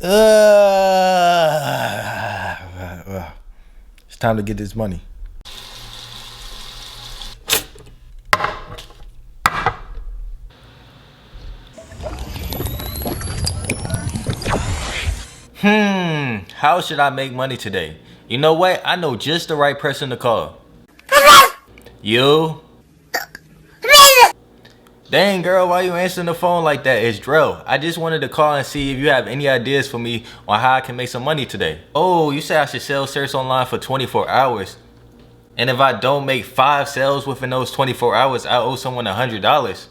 It's time to get this money. How should I make money today? You know what? I know just the right person to call. You? Dang girl, why you answering the phone like that? It's Drill. I just wanted to call and see if you have any ideas for me on how I can make some money today. Oh, you say I should sell shirts online for 24 hours. And if I don't make 5 sales within those 24 hours, I owe someone $100.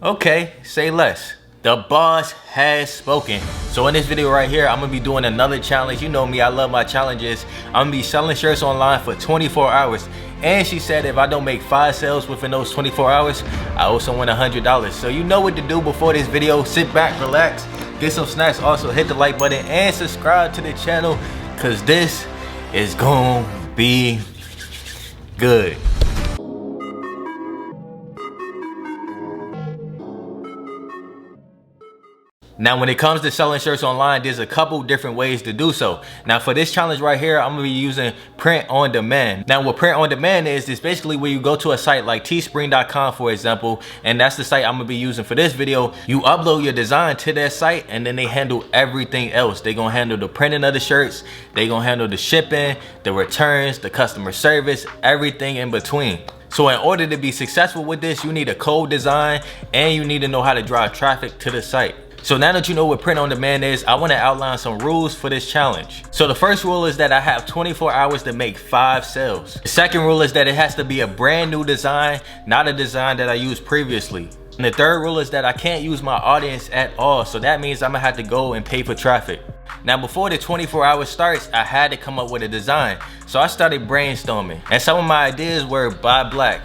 Okay, say less. The boss has spoken. So in this video right here, I'm gonna be doing another challenge. You know me, I love my challenges. I'm gonna be selling shirts online for 24 hours. And she said if I don't make 5 sales within those 24 hours, I owe someone $100. So you know what to do before this video. Sit back, relax, get some snacks. Also hit the like button and subscribe to the channel, cause this is gonna be good. Now, when it comes to selling shirts online, there's a couple different ways to do so. Now, for this challenge right here, I'm gonna be using print on demand. Now, what print on demand is basically where you go to a site like teespring.com, for example, and that's the site I'm gonna be using for this video. You upload your design to their site, and then they handle everything else. They're gonna handle the printing of the shirts, they're gonna handle the shipping, the returns, the customer service, everything in between. So in order to be successful with this, you need a code design and you need to know how to drive traffic to the site. So now that you know what print on demand is, I want to outline some rules for this challenge. So the first rule is that I have 24 hours to make 5 sales. The second rule is that it has to be a brand new design, not a design that I used previously. And the third rule is that I can't use my audience at all. So that means I'm gonna have to go and pay for traffic. Now before the 24 hours starts, I had to come up with a design. So I started brainstorming. And some of my ideas were buy black.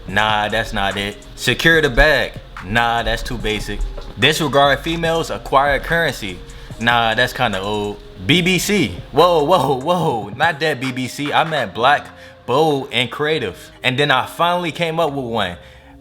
Nah, that's not it. Secure the bag. Nah, that's too basic. Disregard females, acquire currency. Nah, that's kind of old. BBC. Whoa, not that BBC. I meant black, bold, and creative. And then I finally came up with one.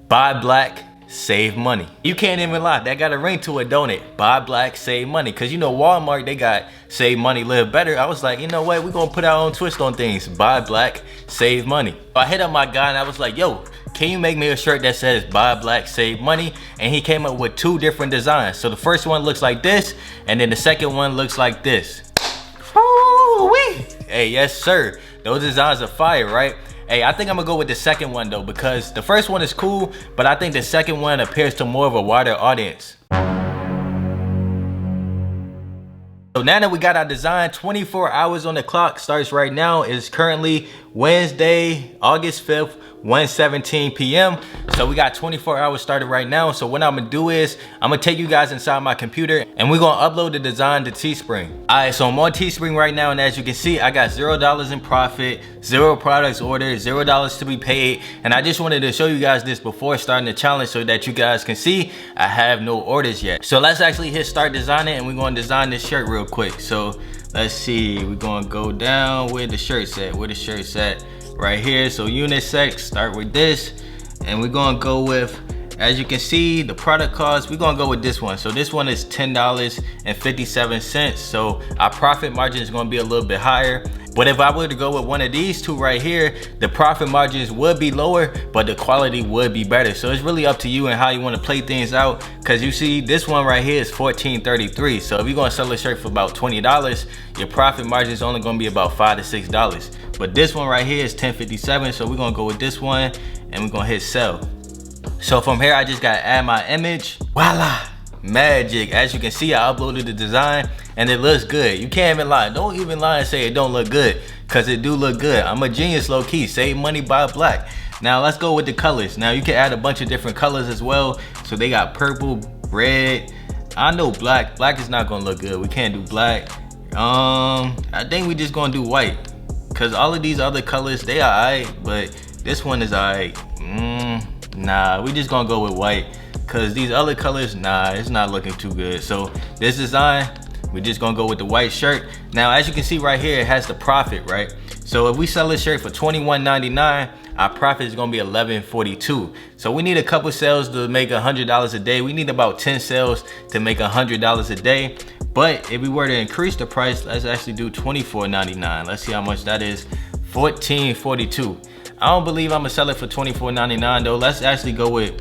Buy black, save money. You can't even lie, that got a ring to it, don't it? Buy black, save money. Cause you know Walmart, they got save money, live better. I was like, you know what, we're gonna put our own twist on things. Buy black, save money. I hit up my guy and I was like, yo, can you make me a shirt that says buy black, save money? And he came up with 2 different designs. So the first one looks like this, and then the second one looks like this. Woo-wee. Hey, yes sir, those designs are fire, right? Hey, I think I'm gonna go with the second one though, because the first one is cool, but I think the second one appeals to more of a wider audience. So now that we got our design, 24 hours on the clock starts right now. It's currently Wednesday, August 5th, 1:17 p.m. So we got 24 hours started right now. So what I'm gonna do is I'm gonna take you guys inside my computer and we're gonna upload the design to Teespring. All right, so I'm on Teespring right now, and as you can see, I got $0 in profit, 0 products ordered, $0 to be paid. And I just wanted to show you guys this before starting the challenge so that you guys can see I have no orders yet. So let's actually hit start designing, and we're gonna design this shirt real quick. So let's see, we're gonna go down where the shirt's at, right here. So unisex, start with this, and we're gonna go with, as you can see, the product cost, we're gonna go with this one. So this one is $10.57. So our profit margin is gonna be a little bit higher. But if I were to go with one of these 2 right here, the profit margins would be lower, but the quality would be better. So it's really up to you and how you want to play things out. Cause you see, this one right here is $14.33. So if you're gonna sell a shirt for about $20, your profit margin is only gonna be about $5 to $6. But this one right here is $10.57. So we're gonna go with this one and we're gonna hit sell. So from here, I just gotta add my image. Voila, magic. As you can see, I uploaded the design and it looks good. You can't even lie. Don't even lie and say it don't look good, cause it do look good. I'm a genius, low key. Save money, buy black. Now let's go with the colors. Now you can add a bunch of different colors as well. So they got purple, red. I know black. Black is not gonna look good. We can't do black. I think we just gonna do white, cause all of these other colors, they are alright, but this one is alright. Nah, we just gonna go with white, cause these other colors, nah, it's not looking too good. So this design, we're just gonna go with the white shirt. Now, as you can see right here, it has the profit, right? So if we sell this shirt for $21.99, our profit is gonna be $11.42. So we need a couple sales to make $100 a day. We need about 10 sales to make $100 a day. But if we were to increase the price, let's actually do $24.99. Let's see how much that is. $14.42. I don't believe I'm gonna sell it for $24.99 though. Let's go with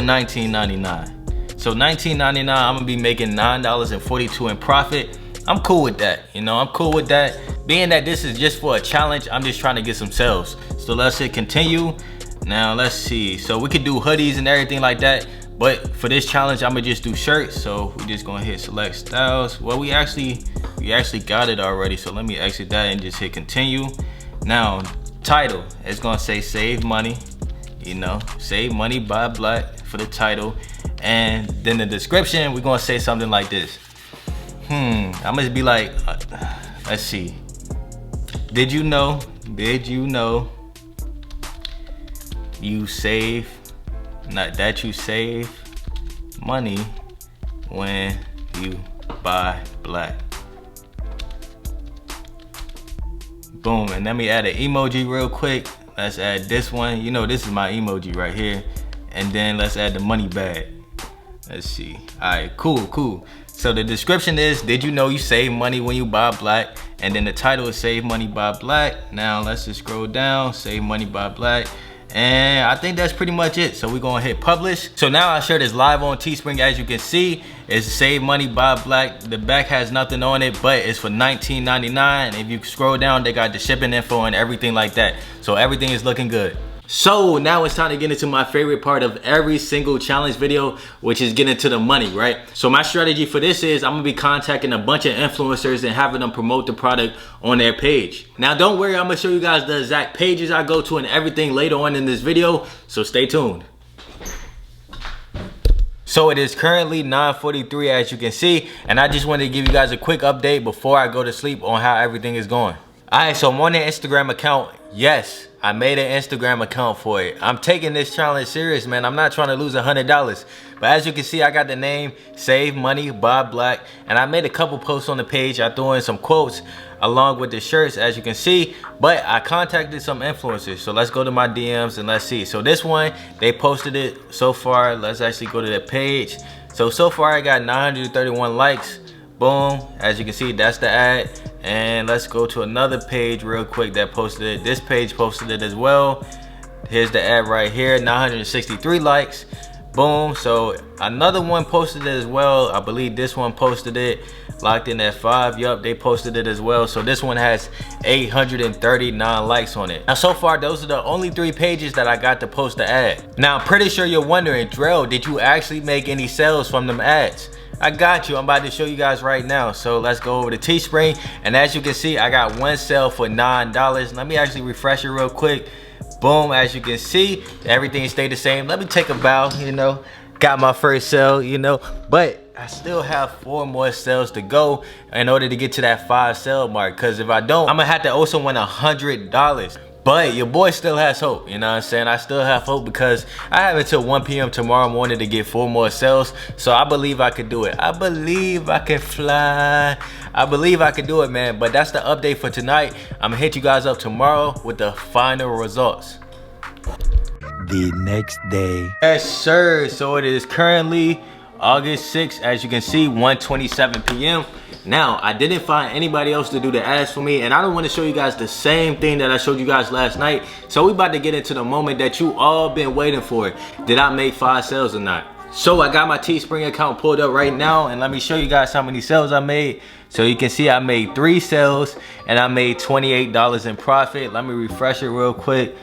$19.99. So $19.99, I'm gonna be making $9.42 in profit. I'm cool with that, you know, I'm cool with that. Being that this is just for a challenge, I'm just trying to get some sales. So let's hit continue. Now let's see, so we could do hoodies and everything like that, but for this challenge, I'm gonna just do shirts. So we're just gonna hit select styles. Well, we actually got it already, so let me exit that and just hit continue. Now, title, it's gonna say save money, you know, save money by Black for the title. And then the description, we're gonna say something like this. I'm gonna be like, let's see. Did you know you save money when you buy Black? Boom, and let me add an emoji real quick. Let's add this one. You know, this is my emoji right here. And then let's add the money bag. Let's see. All right, cool. So the description is, did you know you save money when you buy Black? And then the title is save money by Black. Now let's just scroll down, save money by Black. And I think that's pretty much it. So we're gonna hit publish. So now our shirt is live on Teespring. As you can see, it's save money by Black. The back has nothing on it, but it's for $19.99. If you scroll down, they got the shipping info and everything like that. So everything is looking good. So now it's time to get into my favorite part of every single challenge video, which is getting to the money, right? So my strategy for this is I'm gonna be contacting a bunch of influencers and having them promote the product on their page. Now don't worry, I'm gonna show you guys the exact pages I go to and everything later on in this video, so stay tuned. So it is currently 9:43 as you can see, and I just wanted to give you guys a quick update before I go to sleep on how everything is going. Alright, so I'm on the Instagram account. Yes, I made an Instagram account for it. I'm taking this challenge serious, man. I'm not trying to lose $100. But as you can see, I got the name Save Money by Black, and I made a couple posts on the page. I threw in some quotes along with the shirts, as you can see. But I contacted some influencers, so let's go to my DMs and let's see. So this one, they posted it so far. Let's actually go to their page. So far I got 931 likes. Boom, as you can see, that's the ad. And let's go to another page real quick that posted it. This page posted it as well. Here's the ad right here, 963 likes. Boom, so another one posted it as well. I believe this one posted it, locked in at 5. Yup, they posted it as well. So this one has 839 likes on it. Now so far, those are the only 3 pages that I got to post the ad. Now I'm pretty sure you're wondering, Drell, did you actually make any sales from them ads? I got you. I'm about to show you guys right now. So let's go over to Teespring, and as you can see, I got one sale for $9. Let me actually refresh it real quick. Boom, as you can see, everything stayed the same. Let me take a bow, you know. Got my first sale, you know, but I still have 4 more sales to go in order to get to that 5 sale mark. Because if I don't, I'm gonna have to also win $100. But your boy still has hope, you know what I'm saying? I still have hope because I have until 1 p.m. tomorrow morning to get 4 more sales. So I believe I could do it. I believe I can fly. I believe I can do it, man. But that's the update for tonight. I'm gonna hit you guys up tomorrow with the final results. The next day. Yes, sir. So it is currently August 6th, as you can see, 1:27 p.m. Now, I didn't find anybody else to do the ads for me, and I don't want to show you guys the same thing that I showed you guys last night. So we about to get into the moment that you all been waiting for. Did I make 5 sales or not? So I got my Teespring account pulled up right now, and let me show you guys how many sales I made. So you can see I made 3 sales, and I made $28 in profit. Let me refresh it real quick.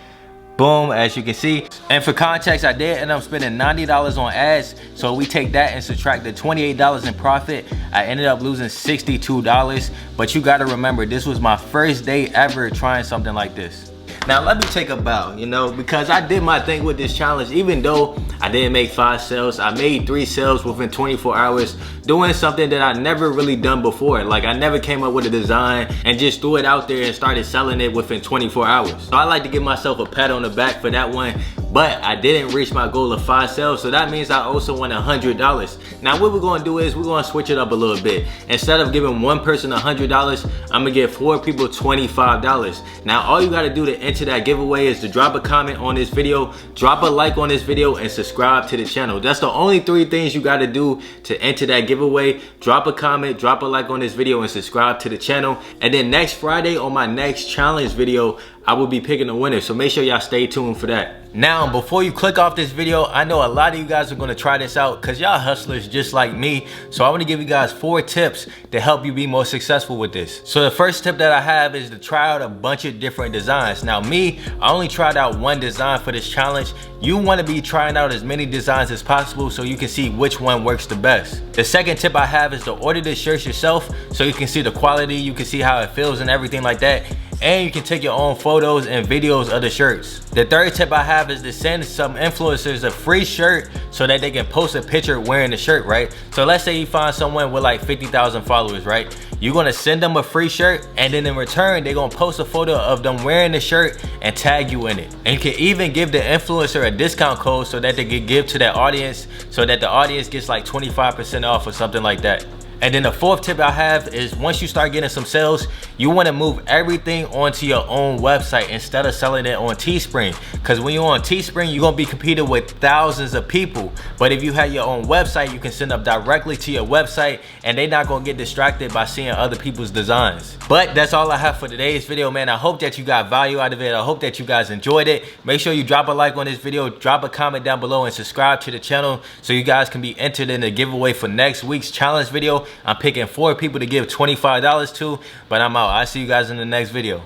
Boom, as you can see. And for context, I did end up spending $90 on ads. So we take that and subtract the $28 in profit. I ended up losing $62. But you gotta remember, this was my first day ever trying something like this. Now let me take a bow, you know, because I did my thing with this challenge. Even though I didn't make 5 sales, I made 3 sales within 24 hours, doing something that I never really done before. Like, I never came up with a design and just threw it out there and started selling it within 24 hours. So I like to give myself a pat on the back for that one. but I didn't reach my goal of 5 sales, so that means I also won $100. Now what we're gonna do is we're gonna switch it up a little bit. Instead of giving one person $100, I'm gonna give 4 people $25. Now all you gotta do to enter that giveaway is to drop a comment on this video, drop a like on this video, and subscribe to the channel. That's the only 3 things you gotta do to enter that giveaway. Drop a comment, drop a like on this video, and subscribe to the channel. And then next Friday on my next challenge video, I will be picking a winner, so make sure y'all stay tuned for that. Now, before you click off this video, I know a lot of you guys are gonna try this out because y'all hustlers just like me. So I wanna give you guys 4 tips to help you be more successful with this. So the first tip that I have is to try out a bunch of different designs. Now me, I only tried out 1 design for this challenge. You wanna be trying out as many designs as possible so you can see which one works the best. The second tip I have is to order the shirts yourself so you can see the quality, you can see how it feels and everything like that. And you can take your own photos and videos of the shirts. The third tip I have is to send some influencers a free shirt so that they can post a picture wearing the shirt, right? So let's say you find someone with like 50,000 followers, right? You're gonna send them a free shirt, and then in return, they're gonna post a photo of them wearing the shirt and tag you in it. And you can even give the influencer a discount code so that they can give to their audience, so that the audience gets like 25% off or something like that. And then the fourth tip I have is once you start getting some sales, you want to move everything onto your own website instead of selling it on Teespring. Because when you're on Teespring, you're going to be competing with thousands of people. But if you have your own website, you can send them directly to your website and they're not going to get distracted by seeing other people's designs. But that's all I have for today's video, man. I hope that you got value out of it. I hope that you guys enjoyed it. Make sure you drop a like on this video, drop a comment down below, and subscribe to the channel so you guys can be entered in the giveaway for next week's challenge video. I'm picking 4 people to give $25 to, but I'm out. I'll see you guys in the next video.